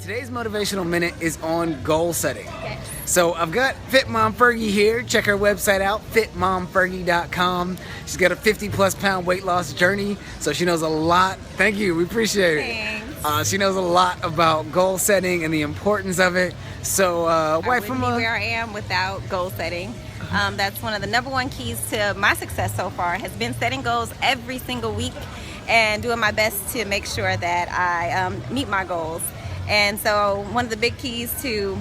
Today's motivational minute is on goal setting. Okay. So I've got Fit Mom Fergie here. Check her website out, fitmomfergie.com. She's got a 50+ pound weight loss journey, so she knows a lot. Thank you, we appreciate it. Thanks. She knows a lot about goal setting and the importance of it. So, I wouldn't be where I am without goal setting. That's one of the number one keys to my success so far, has been setting goals every single week and doing my best to make sure that I meet my goals. And so one of the big keys to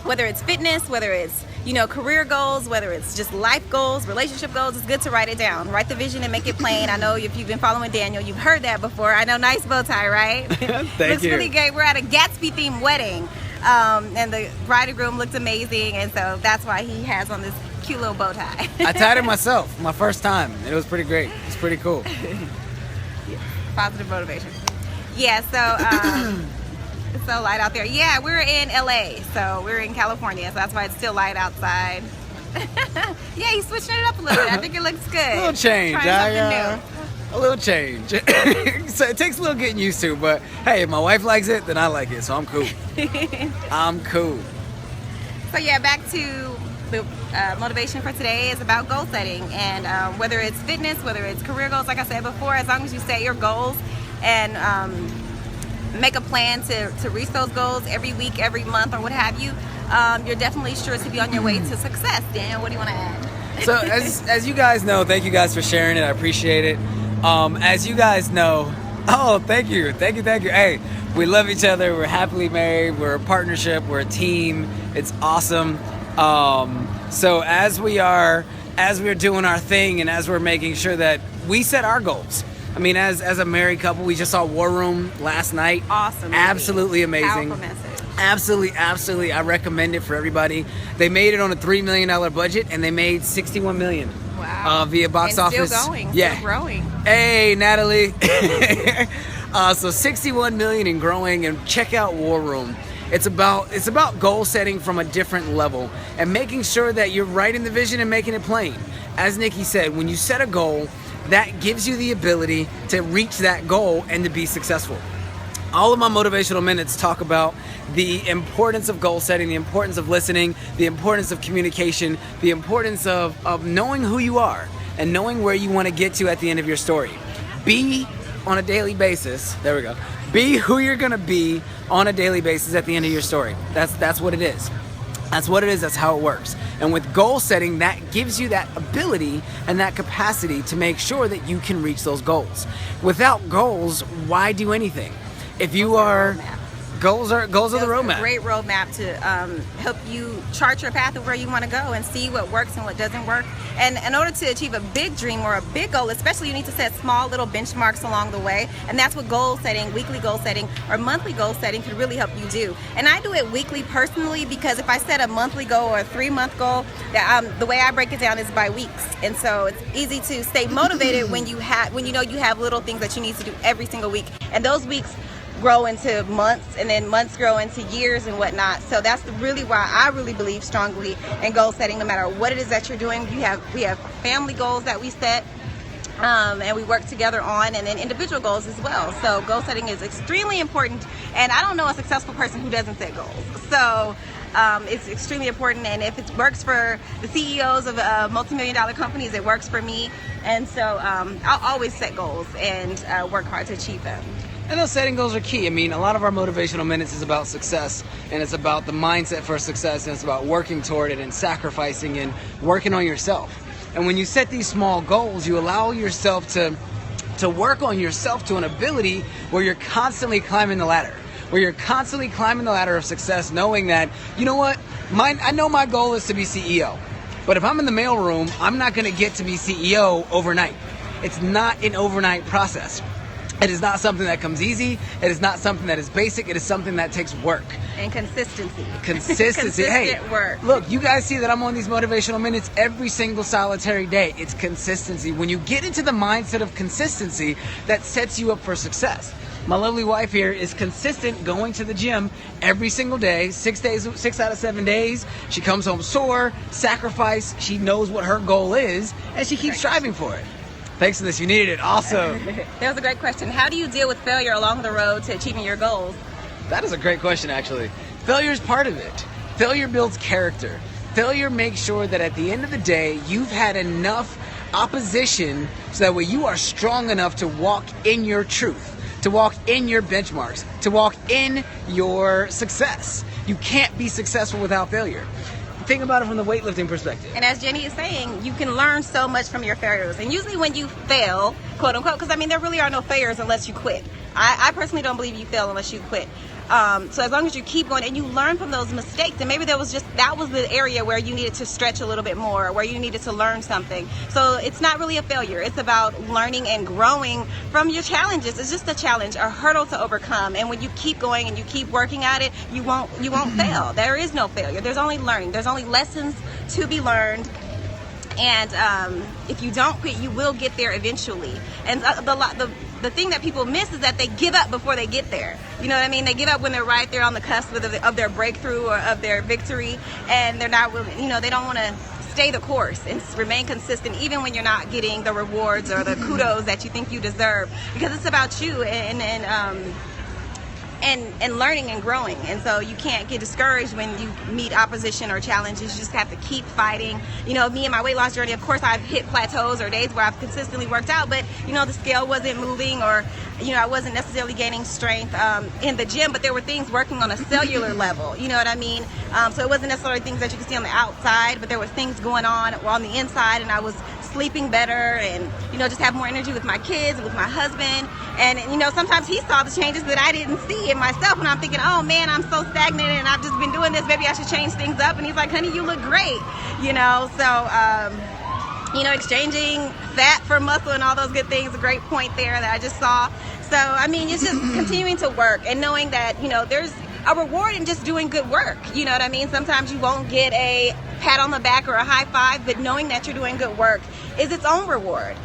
whether it's fitness, whether it's career goals, whether it's just life goals, relationship goals, it's good to write it down. Write the vision and make it plain. I know if you've been following Daniel, you've heard that before. I know, nice bow tie, right? Thank Looks you. really great. We're at a Gatsby themed wedding, and the bride and groom looked amazing, and so that's why he has on this cute little bow tie. I tied it myself, my first time. It was pretty great. It's pretty cool. Positive motivation. Yeah, so it's so light out there. Yeah, we're in LA, so we're in California, so that's why it's still light outside. Yeah, he's switching it up a little bit. I think it looks good. A little change. Trying something new. A little change. So it takes a little getting used to, but hey, if my wife likes it, then I like it, so I'm cool. I'm cool. So yeah, back to the motivation for today is about goal setting, and whether it's fitness, whether it's career goals, like I said before, as long as you set your goals and make a plan to reach those goals every week, every month, or what have you, you're definitely sure to be on your way to success. Daniel, what do you want to add? So as you guys know, thank you guys for sharing it. I appreciate it. As you guys know, thank you. Hey, we love each other. We're happily married. We're a partnership. We're a team. It's awesome. So as we're doing our thing, and as we're making sure that we set our goals. I mean, as a married couple, we just saw War Room last night. Awesome. Absolutely amazing. Powerful message. Absolutely. I recommend it for everybody. They made it on a $3 million budget, and they made $61 million. Wow. Via box and office. Still going. Yeah. Still growing. Hey, Natalie. So 61 million and growing, and check out War Room. It's about goal setting from a different level and making sure that you're writing the vision and making it plain. As Nikki said, when you set a goal, that gives you the ability to reach that goal and to be successful. All of my motivational minutes talk about the importance of goal setting, the importance of listening, the importance of communication, the importance of knowing who you are and knowing where you want to get to at the end of your story. Be on a daily basis. There we go. Be who you're going to be on a daily basis at the end of your story. That's what it is. That's what it is. That's how it works. And with goal setting, that gives you that ability and that capacity to make sure that you can reach those goals. Without goals, why do anything? If you are... Goals are the roadmap. A great roadmap to help you chart your path of where you want to go and see what works and what doesn't work. And in order to achieve a big dream or a big goal, especially, you need to set small little benchmarks along the way. And that's what goal setting, weekly goal setting, or monthly goal setting can really help you do. And I do it weekly personally, because if I set a monthly goal or a 3-month goal, the way I break it down is by weeks. And so it's easy to stay motivated when you know you have little things that you need to do every single week. And those weeks grow into months, and then months grow into years and whatnot. So that's really why I really believe strongly in goal setting. No matter what it is that you're doing, we have family goals that we set, and we work together on, and then individual goals as well. So goal setting is extremely important, and I don't know a successful person who doesn't set goals. So it's extremely important, and if it works for the CEOs of multi-million-dollar companies, it works for me. And so I'll always set goals and work hard to achieve them. And those setting goals are key. I mean, a lot of our motivational minutes is about success, and it's about the mindset for success, and it's about working toward it and sacrificing and working on yourself. And when you set these small goals, you allow yourself to work on yourself to an ability where you're constantly climbing the ladder, of success, knowing that, you know what, I know my goal is to be CEO, but if I'm in the mailroom, I'm not going to get to be CEO overnight. It's not an overnight process. It is not something that comes easy. It is not something that is basic. It is something that takes work. And consistency. Consistent work. Look, you guys see that I'm on these motivational minutes every single solitary day. It's consistency. When you get into the mindset of consistency, that sets you up for success. My lovely wife here is consistent going to the gym every single day, 6 out of 7 days. She comes home sore, sacrifice. She knows what her goal is, and she keeps striving for it. Thanks for this. You needed it. Awesome. That was a great question. How do you deal with failure along the road to achieving your goals? That is a great question, actually. Failure is part of it. Failure builds character. Failure makes sure that at the end of the day, you've had enough opposition so that way you are strong enough to walk in your truth, to walk in your benchmarks, to walk in your success. You can't be successful without failure. Think about it from the weightlifting perspective. And as Jenny is saying, you can learn so much from your failures. And usually when you fail, quote unquote, because I mean, there really are no failures unless you quit. I personally don't believe you fail unless you quit. So as long as you keep going and you learn from those mistakes, and maybe that was the area where you needed to stretch a little bit more, where you needed to learn something. So it's not really a failure. It's about learning and growing from your challenges. It's just a challenge, a hurdle to overcome. And when you keep going and you keep working at it, you won't fail. There is no failure. There's only learning. There's only lessons to be learned. And if you don't quit, you will get there eventually. And the thing that people miss is that they give up before they get there. You know what I mean? They give up when they're right there on the cusp of their breakthrough or of their victory, and they're not willing. You know, they don't want to stay the course and remain consistent, even when you're not getting the rewards or the kudos that you think you deserve, because it's about you and learning and growing. And so you can't get discouraged when you meet opposition or challenges. You just have to keep fighting. You know, me and my weight loss journey, of course, I've hit plateaus or days where I've consistently worked out, but you know, the scale wasn't moving, or you know, I wasn't necessarily gaining strength in the gym, but there were things working on a cellular level. You know what I mean? So it wasn't necessarily things that you could see on the outside, but there were things going on the inside, and I was sleeping better, and you know, just have more energy with my kids, with my husband. And you know, sometimes he saw the changes that I didn't see in myself, and I'm thinking, oh man, I'm so stagnant and I've just been doing this, maybe I should change things up. And he's like, honey, you look great. You know, so you know, exchanging fat for muscle and all those good things, a great point there that I just saw. So I mean, it's just continuing to work and knowing that, you know, there's a reward in just doing good work. You know what I mean? Sometimes you won't get a pat on the back or a high five, but knowing that you're doing good work is its own reward.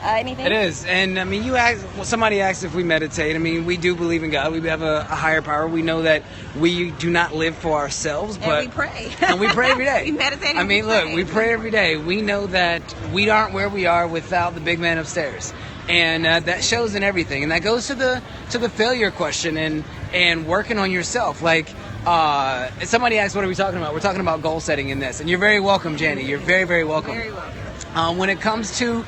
Anything? It is. And I mean, somebody asked if we meditate. I mean, we do believe in God. We have a higher power. We know that we do not live for ourselves, but and we pray. And we pray every day. We meditate. I mean, look, we pray every day. We know that we aren't where we are without the big man upstairs. And that shows in everything. And that goes to the failure question and working on yourself. Like, somebody asked, what are we talking about? We're talking about goal setting in this. And you're very welcome, Janie. You're very, very welcome. Very welcome. When it comes to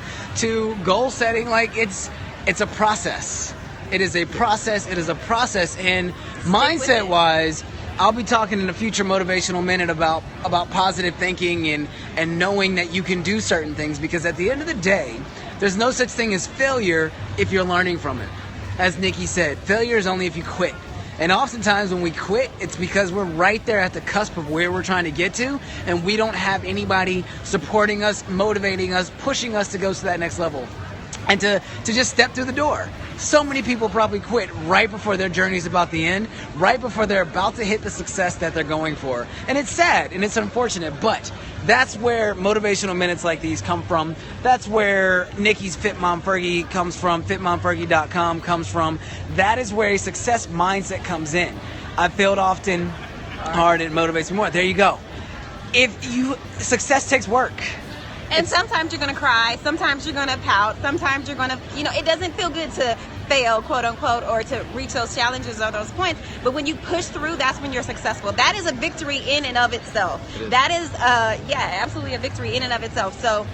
goal setting, like it's a process. It is a process. It is a process. And mindset wise, I'll be talking in a future motivational minute about positive thinking and knowing that you can do certain things, because at the end of the day, there's no such thing as failure if you're learning from it. As Nikki said, failure is only if you quit. And oftentimes when we quit, it's because we're right there at the cusp of where we're trying to get to, and we don't have anybody supporting us, motivating us, pushing us to go to that next level and to just step through the door. So many people probably quit right before their journey's about the end, right before they're about to hit the success that they're going for. And it's sad and it's unfortunate, but that's where motivational minutes like these come from. That's where Nikki's Fit Mom Fergie comes from, fitmomfergie.com comes from. That is where a success mindset comes in. I've failed often, hard, it motivates me more. There you go. Success takes work. And sometimes you're going to cry, sometimes you're going to pout, sometimes you're going to, you know, it doesn't feel good to fail, quote unquote, or to reach those challenges or those points. But when you push through, that's when you're successful. That is a victory in and of itself. That is, absolutely a victory in and of itself. So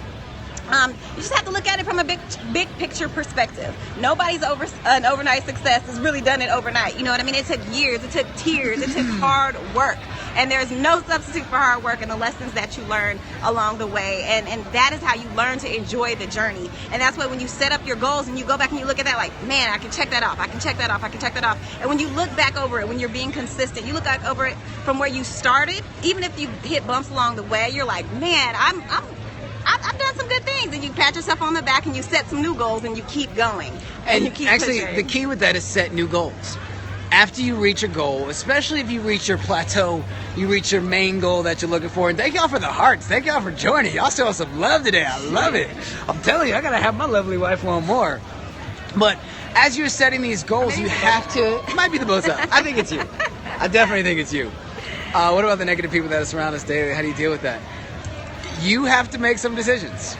you just have to look at it from a big picture perspective. Nobody's an overnight success has really done it overnight. You know what I mean? It took years, it took tears, it took hard work. And there's no substitute for hard work and the lessons that you learn along the way. And that is how you learn to enjoy the journey. And that's why when you set up your goals and you go back and you look at that like, man, I can check that off, I can check that off, I can check that off. And when you look back over it, when you're being consistent, you look back over it from where you started, even if you hit bumps along the way, you're like, man, I've done some good things. And you pat yourself on the back and you set some new goals and you keep going. And you keep actually pushing. The key with that is set new goals. After you reach a goal, especially if you reach your plateau, you reach your main goal that you're looking for. And thank y'all for the hearts. Thank y'all for joining. Y'all show us some love today. I love it. I'm telling you, I gotta have my lovely wife on more. But as you're setting these goals, you have to. It might be the both sides. I think it's you. I definitely think it's you. What about the negative people that surround us daily? How do you deal with that? You have to make some decisions.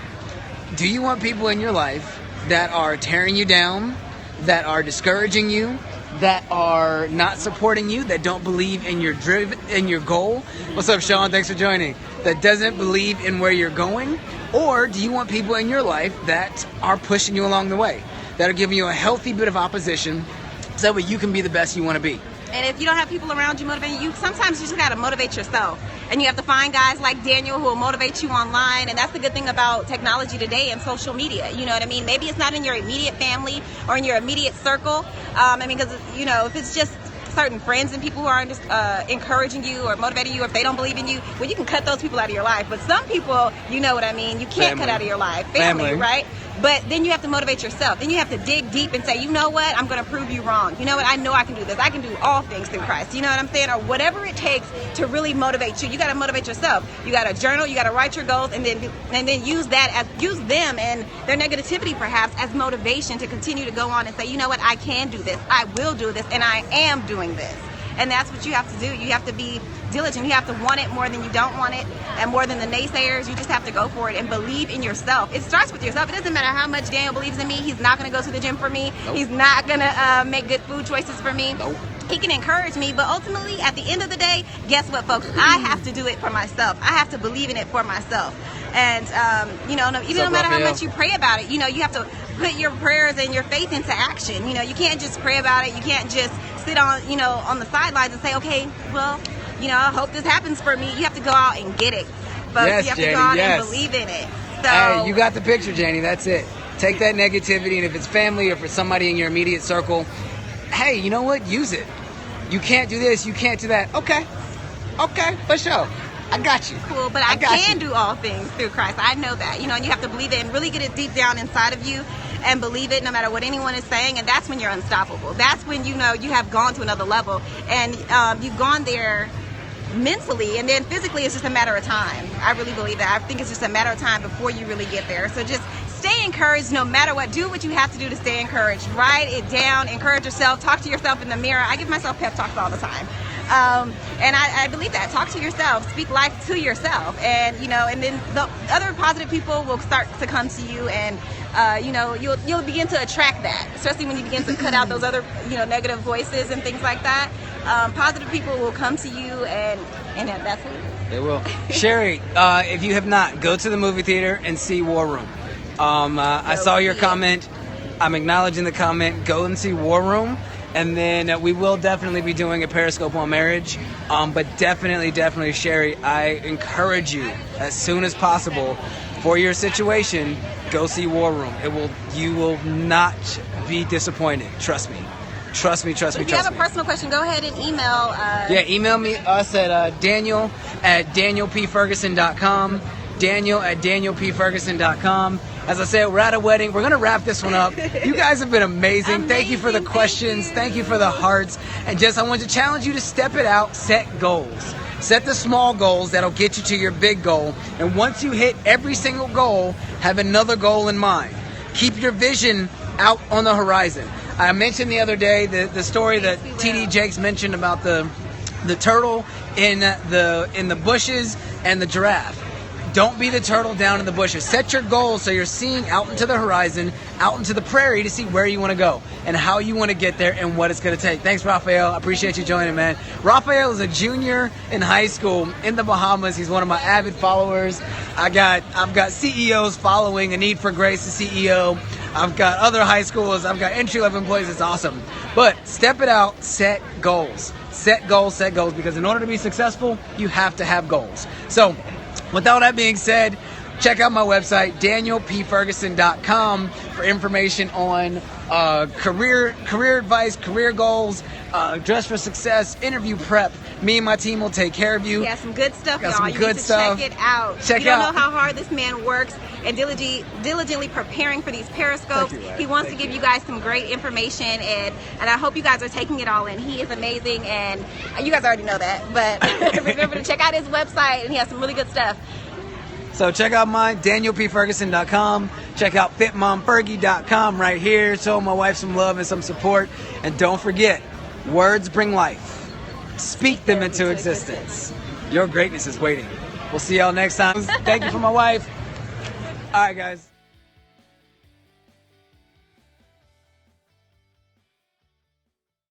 Do you want people in your life that are tearing you down, that are discouraging you, that are not supporting you, that don't believe in your goal? What's up, Sean? Thanks for joining. That doesn't believe in where you're going? Or do you want people in your life that are pushing you along the way, that are giving you a healthy bit of opposition so that way you can be the best you want to be? And if you don't have people around you motivating you, sometimes you just got to motivate yourself. And you have to find guys like Daniel who will motivate you online. And that's the good thing about technology today and social media. You know what I mean? Maybe it's not in your immediate family or in your immediate circle. Because, if it's just certain friends and people who are just encouraging you or motivating you, if they don't believe in you, well, you can cut those people out of your life. But some people, you know what I mean, you can't cut out of your life. Family, right? But then you have to motivate yourself. Then you have to dig deep and say, you know what, I'm going to prove you wrong. You know what, I know I can do this. I can do all things through Christ. You know what I'm saying? Or whatever it takes to really motivate you. You got to motivate yourself. You got to journal. You got to write your goals, and then use them and their negativity perhaps as motivation to continue to go on and say, you know what, I can do this. I will do this, and I am doing this. And that's what you have to do. You have to be diligent. You have to want it more than you don't want it, and more than the naysayers. You just have to go for it and believe in yourself. It starts with yourself. It doesn't matter how much Daniel believes in me. He's not going to go to the gym for me. Nope. He's not going to make good food choices for me. Nope. He can encourage me, but ultimately, at the end of the day, guess what, folks? I have to do it for myself. I have to believe in it for myself. And, no matter how much you pray about it, you have to put your prayers and your faith into action. You can't just pray about it. You can't just sit on the sidelines and say, okay, well, I hope this happens for me. You have to go out and get it. Folks, yes, you have Janie, to go out yes. and believe in it. So, hey, you got the picture, Janie. That's it. Take that negativity, and if it's family or for somebody in your immediate circle, hey, you know what? Use it. You can't do this. You can't do that. Okay, for sure. I got you. Cool, but I can do all things through Christ. I know that, and you have to believe it and really get it deep down inside of you and believe it no matter what anyone is saying, and that's when you're unstoppable. That's when you have gone to another level, and you've gone there mentally, and then physically it's just a matter of time. I really believe that. I think it's just a matter of time before you really get there. So just stay encouraged no matter what. Do what you have to do to stay encouraged. Write it down, encourage yourself, talk to yourself in the mirror. I give myself pep talks all the time. And I believe that. Talk to yourself, speak life to yourself, and and then the other positive people will start to come to you, and you'll begin to attract that, especially when you begin to cut out those other negative voices and things like that. Positive people will come to you, and that's what they will. Sherry, if you have not, go to the movie theater and see War Room. I saw your comment. I'm acknowledging the comment. Go and see War Room. And then we will definitely be doing a Periscope on marriage. But definitely, Sherry, I encourage you as soon as possible for your situation, go see War Room. You will not be disappointed. Trust me. If you have a personal question, go ahead and email. Email us at daniel@danielpferguson.com. Daniel@danielpferguson.com. As I said, we're at a wedding. We're going to wrap this one up. You guys have been amazing. Thank you for the questions. Thank you for the hearts. And I want to challenge you to step it out, set goals. Set the small goals that'll get you to your big goal. And once you hit every single goal, have another goal in mind. Keep your vision out on the horizon. I mentioned the other day the story that TD Jakes mentioned about the turtle in the bushes and the giraffe. Don't be the turtle down in the bushes. Set your goals so you're seeing out into the horizon, out into the prairie to see where you want to go and how you want to get there and what it's going to take. Thanks, Raphael. I appreciate you joining, man. Raphael is a junior in high school in the Bahamas. He's one of my avid followers. I've got CEOs following A Need for Grace, the CEO. I've got other high schools. I've got entry-level employees. It's awesome. But step it out. Set goals. Set goals, because in order to be successful, you have to have goals. So, with all that being said, check out my website, danielpferguson.com, for information on career advice, career goals, dress for success, interview prep. Me and my team will take care of you. Yeah, some good stuff, got y'all. Some you good need to stuff. Check it out. You don't know how hard this man works and diligently preparing for these Periscopes. He wants to give you guys some great information, and I hope you guys are taking it all in. He is amazing, and you guys already know that, but remember to check out his website, and he has some really good stuff. So check out mine, danielpferguson.com. Check out fitmomfergie.com right here. Show my wife some love and some support. And don't forget, words bring life. Speak them into existence. Your greatness is waiting. We'll see y'all next time. Thank you for my wife. All right, guys.